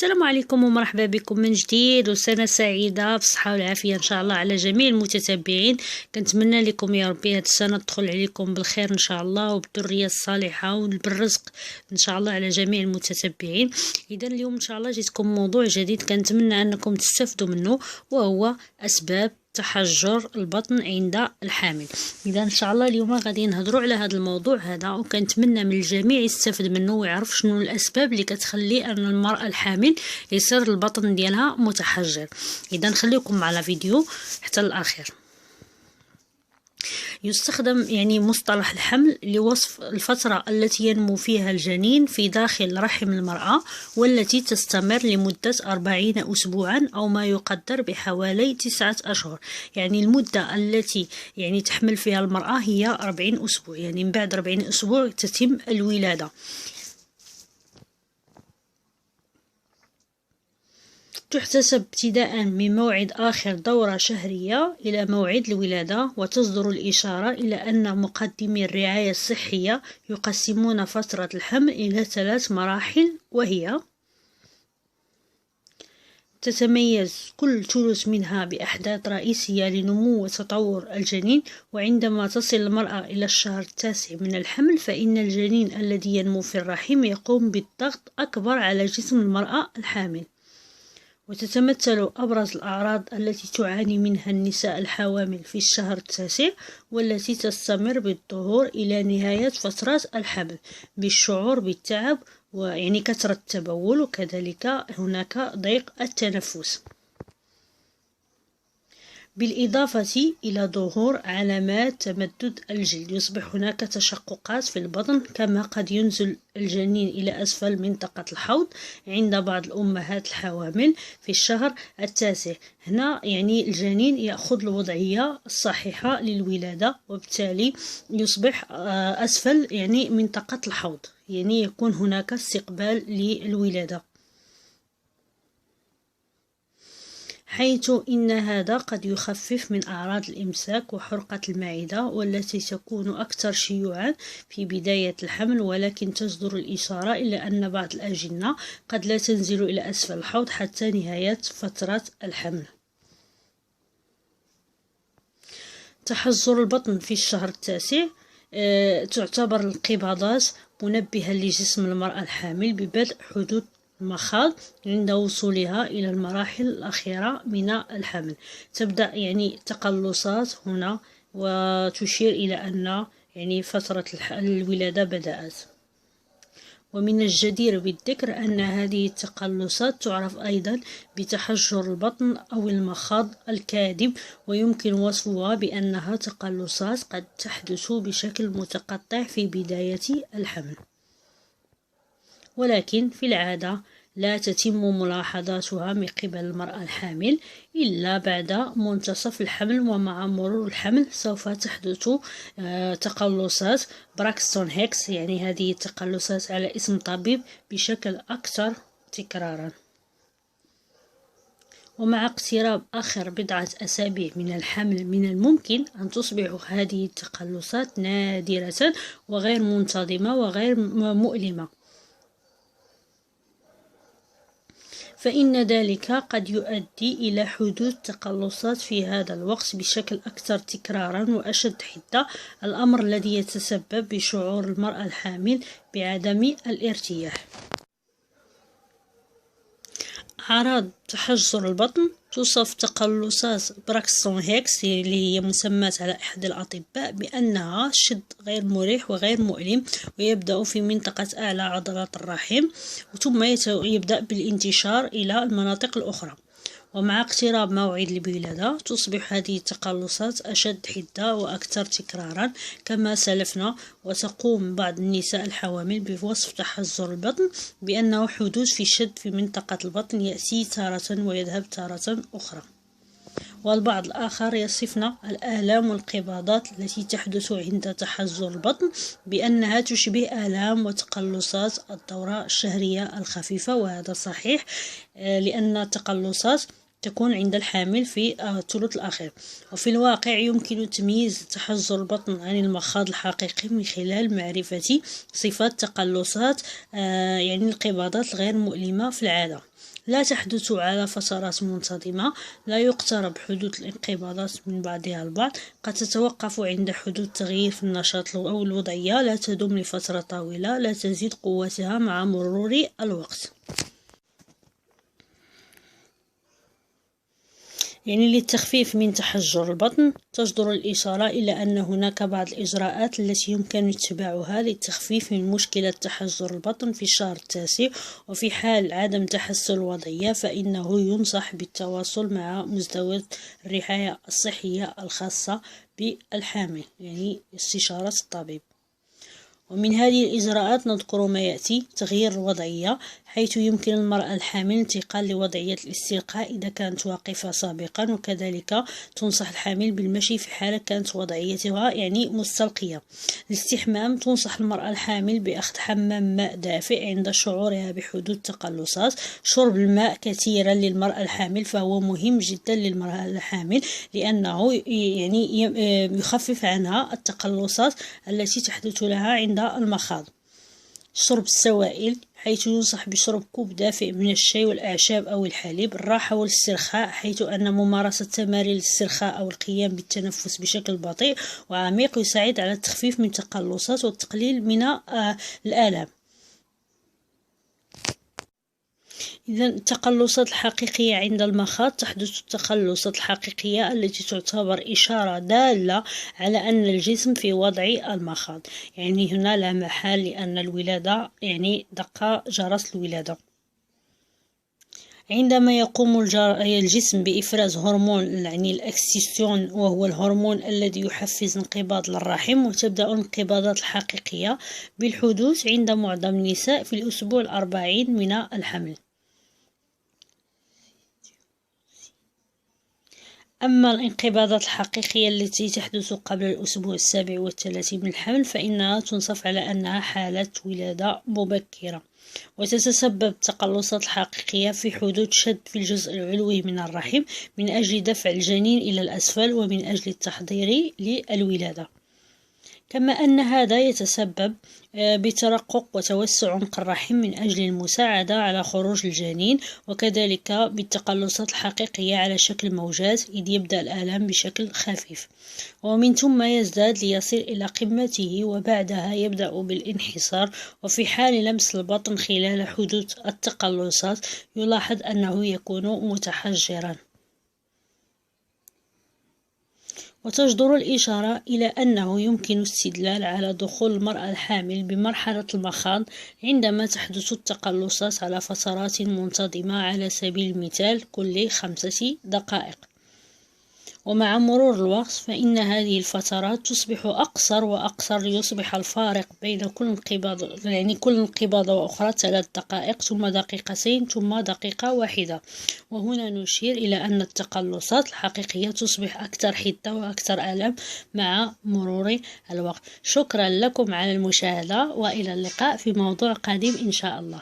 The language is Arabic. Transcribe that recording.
السلام عليكم ومرحبا بكم من جديد، وسنة سعيدة بالصحة والعافية إن شاء الله على جميع المتتبعين. كنتمنى لكم يا ربي هذه السنة تدخل عليكم بالخير إن شاء الله، وبالذرية الصالحة وبالرزق إن شاء الله على جميع المتتبعين. إذا اليوم إن شاء الله جيتكم موضوع جديد كنتمنى أنكم تستفدوا منه، وهو أسباب تحجر البطن عند الحامل. اذا ان شاء الله اليوم غادي نهضروا على هذا الموضوع هذا، وكنتمنى من الجميع يستفد منه ويعرف شنو الاسباب اللي كتخلي ان المراه الحامل يصير البطن ديالها متحجر. اذا خليكم مع الفيديو حتى الاخير. يستخدم مصطلح الحمل لوصف الفترة التي ينمو فيها الجنين في داخل رحم المرأة، والتي تستمر لمدة 40 أسبوعا أو ما يقدر بحوالي 9 أشهر. المدة التي تحمل فيها المرأة هي 40 أسبوع، من بعد 40 أسبوع تتم الولادة. تحتسب ابتداء من موعد آخر دورة شهرية إلى موعد الولادة، وتصدر الإشارة إلى أن مقدمي الرعاية الصحية يقسمون فترة الحمل إلى 3 مراحل، وهي تتميز كل ثلث منها بأحداث رئيسية لنمو وتطور الجنين. وعندما تصل المرأة إلى الشهر 9 من الحمل، فإن الجنين الذي ينمو في الرحم يقوم بالضغط أكبر على جسم المرأة الحامل. وتتمثل أبرز الأعراض التي تعاني منها النساء الحوامل في الشهر 9، والتي تستمر بالظهور إلى نهاية فترة الحمل، بالشعور بالتعب كثرة التبول، وكذلك هناك ضيق التنفس، بالإضافة إلى ظهور علامات تمدد الجلد. يصبح هناك تشققات في البطن، كما قد ينزل الجنين إلى أسفل منطقة الحوض عند بعض الأمهات الحوامل في الشهر 9. هنا الجنين يأخذ الوضعية الصحيحة للولادة، وبالتالي يصبح أسفل منطقة الحوض، يكون هناك استقبال للولادة، حيث إن هذا قد يخفف من أعراض الإمساك وحرقة المعدة، والتي تكون أكثر شيوعا في بداية الحمل. ولكن تصدر الإشارة إلى أن بعض الأجنة قد لا تنزل إلى أسفل الحوض حتى نهاية فترة الحمل. تحجر البطن في الشهر 9 تعتبر الانقباضات منبها لجسم المرأة الحامل ببدء حدوث المخاض عند وصولها إلى المراحل الأخيرة من الحمل. تبدأ تقلصات هنا، وتشير إلى أن فترة الولادة بدأت. ومن الجدير بالذكر أن هذه التقلصات تعرف أيضا بتحجر البطن أو المخاض الكاذب، ويمكن وصفها بأنها تقلصات قد تحدث بشكل متقطع في بداية الحمل، ولكن في العادة لا تتم ملاحظاتها من قبل المرأة الحامل إلا بعد منتصف الحمل. ومع مرور الحمل سوف تحدث تقلصات براكستون هيكس، هذه التقلصات على اسم طبيب، بشكل أكثر تكرارا. ومع اقتراب آخر بضعة أسابيع من الحمل من الممكن أن تصبح هذه التقلصات نادرة وغير منتظمة وغير مؤلمة، فإن ذلك قد يؤدي إلى حدوث تقلصات في هذا الوقت بشكل أكثر تكرارا وأشد حدة، الأمر الذي يتسبب بشعور المرأة الحامل بعدم الارتياح. أعراض تحجر البطن توصف تقلصات براكستون هيكس، اللي هي مسماة على أحد الأطباء بأنها شد غير مريح وغير مؤلم، ويبدأ في منطقة أعلى عضلات الرحم، ثم يبدأ بالانتشار إلى المناطق الأخرى. ومع اقتراب موعد الولادة تصبح هذه التقلصات أشد حدة وأكثر تكرارا كما سلفنا. وتقوم بعض النساء الحوامل بوصف تحجر البطن بأنه حدوث في شد في منطقة البطن يأتي تارة ويذهب تارة أخرى. والبعض الآخر يصفن الآلام والانقباضات التي تحدث عند تحجر البطن بأنها تشبه آلام وتقلصات الدورة الشهرية الخفيفة، وهذا صحيح، لأن التقلصات تكون عند الحامل في الثلث الأخير. وفي الواقع يمكن تمييز تحجر البطن عن المخاض الحقيقي من خلال معرفة صفات تقلصات الانقباضات الغير مؤلمة في العادة. لا تحدث على فترات منتظمة، لا يقترب حدوث الانقباضات من بعضها البعض، قد تتوقف عند حدوث تغيير في النشاط أو الوضعية، لا تدوم لفترة طويلة، لا تزيد قوتها مع مرور الوقت. يعني للتخفيف من تحجر البطن، تجدر الإشارة إلى أن هناك بعض الإجراءات التي يمكن اتباعها للتخفيف من مشكلة تحجر البطن في الشهر التاسع، وفي حال عدم تحسن الوضعية فإنه ينصح بالتواصل مع مزدوج الرعاية الصحية الخاصة بالحامل، يعني استشارة الطبيب. ومن هذه الإجراءات نذكر ما يأتي: تغيير الوضعية، حيث يمكن المرأة الحامل الانتقال لوضعية الاستلقاء إذا كانت واقفة سابقا، وكذلك تنصح الحامل بالمشي في حالة كانت وضعيتها يعني مستلقية. الاستحمام، تنصح المرأة الحامل بأخذ حمام ماء دافئ عند شعورها بحدوث تقلصات. شرب الماء كثيرا للمرأة الحامل فهو مهم جدا للمرأة الحامل، لأنه يعني يخفف عنها التقلصات التي تحدث لها عند المخاض. شرب السوائل، حيث ينصح بشرب كوب دافئ من الشاي والأعشاب أو الحليب. الراحة والاسترخاء، حيث أن ممارسة تمارين الاسترخاء أو القيام بالتنفس بشكل بطيء وعميق يساعد على التخفيف من التقلصات والتقليل من الآلام. إذا التقلصات الحقيقية عند المخاض، تحدث التقلصات الحقيقية التي تعتبر إشارة دالة على أن الجسم في وضع المخاض، يعني هنا لا محال لأن الولادة يعني دق جرس الولادة. عندما يقوم الجسم بإفراز هرمون يعني الأكسيتوسين، وهو الهرمون الذي يحفز انقباض الرحم، وتبدأ الانقباضات الحقيقية بالحدوث عند معظم النساء في الأسبوع 40 من الحمل. أما الانقباضات الحقيقية التي تحدث قبل الأسبوع 37 من الحمل فإنها تنصف على أنها حالة ولادة مبكرة، وتتسبب التقلصات الحقيقية في حدوث شد في الجزء العلوي من الرحم من أجل دفع الجنين إلى الأسفل ومن أجل التحضير للولادة. كما أن هذا يتسبب بترقق وتوسع عنق الرحم من أجل المساعدة على خروج الجنين، وكذلك بالتقلصات الحقيقية على شكل موجات، إذ يبدأ الآلام بشكل خفيف ومن ثم يزداد ليصل إلى قمته، وبعدها يبدأ بالانحسار. وفي حال لمس البطن خلال حدوث التقلصات يلاحظ أنه يكون متحجرا. وتجدر الإشارة إلى أنه يمكن الاستدلال على دخول المرأة الحامل بمرحلة المخاض عندما تحدث التقلصات على فترات منتظمة، على سبيل المثال كل 5 دقائق. ومع مرور الوقت فإن هذه الفترات تصبح أقصر وأقصر، ليصبح الفارق بين كل انقباضة وأخرى 3 دقائق، ثم 2 دقيقة، ثم 1 دقيقة. وهنا نشير إلى أن التقلصات الحقيقية تصبح أكثر حدة وأكثر ألم مع مرور الوقت. شكرا لكم على المشاهدة، وإلى اللقاء في موضوع قادم إن شاء الله.